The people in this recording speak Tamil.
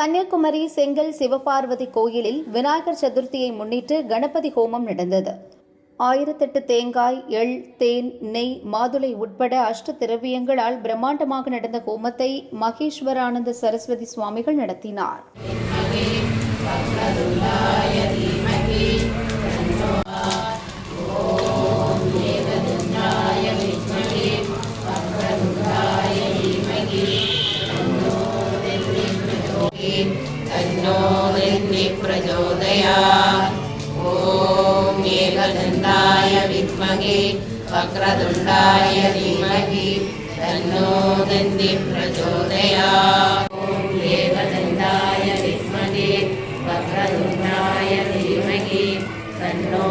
கன்னியாகுமரி செங்கல் சிவபார்வதி கோயிலில் விநாயகர் சதுர்த்தியை முன்னிட்டு கணபதி ஹோமம் நடந்தது. 1008 தேங்காய், எள், தேன், நெய், மாதுளை உட்பட அஷ்ட திரவியங்களால் பிரம்மாண்டமாக நடந்த ஹோமத்தை மகேஸ்வரானந்த சரஸ்வதி சுவாமிகள் நடத்தினார். ஓம் ஏகதந்தாய வித்மகே வக்ரதுண்டாய தீமஹி தன்னோ தந்தி பிரச்சோதயாத். ஓம் ஏகதந்தாய வித்மகே வக்ரதுண்டாய தீமஹி தன்னோ